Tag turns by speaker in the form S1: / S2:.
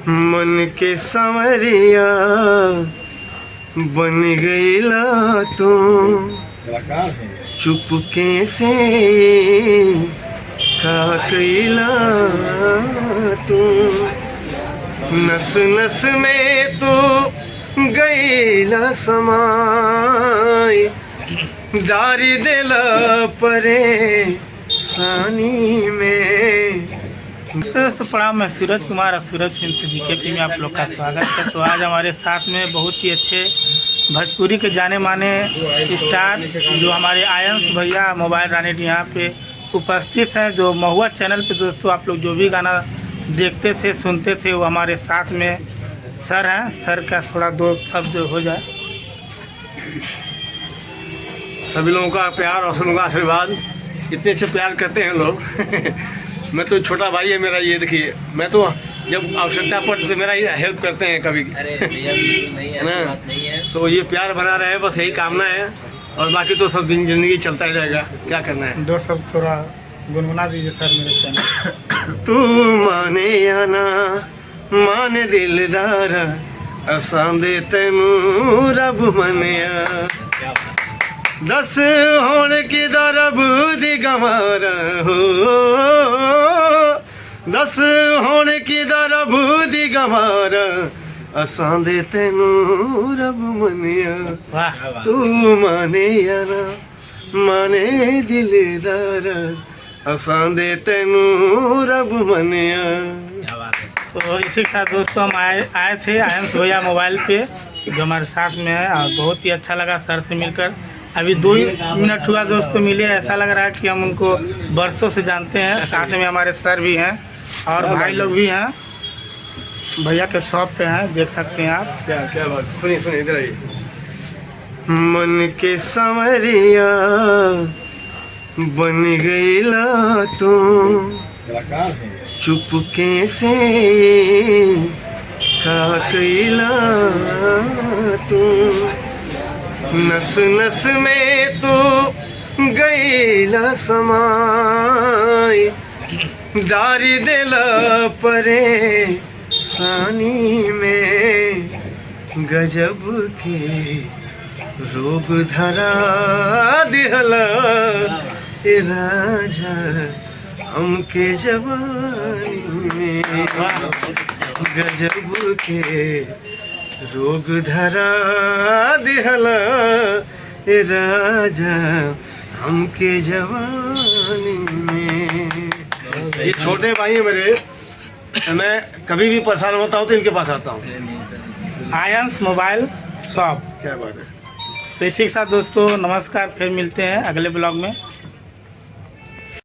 S1: मन के संवरिया बन गईला तू चुपके से का कईला तू नस नस में तू गईला समाई दारी दिल परे सानी में।
S2: दोस्तों प्रणाम, मैं सूरज कुमार और सूरज फिल्म से बीकेपी में आप लोग का स्वागत है। तो आज हमारे साथ में बहुत ही अच्छे भोजपुरी के जाने माने स्टार जो हमारे आयंस भैया मोबाइल रानी यहाँ पे उपस्थित हैं, जो महुआ चैनल पे दोस्तों आप लोग जो भी गाना देखते थे सुनते थे वो हमारे साथ में सर हैं। सर का थोड़ा दो शब्द हो जाए।
S1: सभी लोगों का प्यार और लोगों का आशीर्वाद, इतने अच्छे प्यार करते हैं लोग मैं तो छोटा भाई है मेरा, ये देखिए मैं तो जब आवश्यकता पड़ती तो मेरा ये हेल्प करते हैं कभी।
S3: अरे भैया नहीं है,
S1: ना
S3: बात नहीं है।
S1: तो ये प्यार बना रहे, बस यही कामना है, और बाकी तो सब दिन जिंदगी चलता ही रहेगा, क्या करना है।
S2: दो शब्द थोड़ा गुनगुना दीजिए सर मेरे चैनल।
S1: तू माने या ना माने दिलदार असां दे तैनू रब मनिया दस होने की दरब दी गवार हो दस होने की दरब दी गवार असां दे तैनू रब मनिया।
S2: वाह,
S1: तू माने या ना माने दिलदार असां दे तैनू रब मनिया।
S3: क्या बात है।
S2: तो इसी के साथ दोस्तों हम आए थे आयंस भैया मोबाइल पे जो हमारे साथ में है, और बहुत ही अच्छा लगा सर से मिलकर। अभी 2 मिनट हुआ दोस्तों मिले, ऐसा लग रहा है कि हम उनको बरसों से जानते हैं। साथ में हमारे सर भी हैं और भाई लोग भी हैं, भैया के शॉप पे हैं, देख सकते हैं आप।
S1: क्या क्या बात, सुनिए सुनिए इधर आइए। मन के संवरिया बन गईला तू चुपके से का कईला तू नस नस में तू गईला समाई दारी दिल परे सानी में गजब के रोग धरा दिहला ए राजा हमके जवानी में गजब के रोग धरा दिहला ए राजा हमके जवानी में। ये छोटे भाई हैं मेरे, मैं कभी भी परेशान होता हूँ तो इनके पास आता हूँ।
S2: Ions mobile shop.
S1: क्या बात है।
S2: तो इसी के साथ दोस्तों नमस्कार, फिर मिलते हैं अगले ब्लॉग में।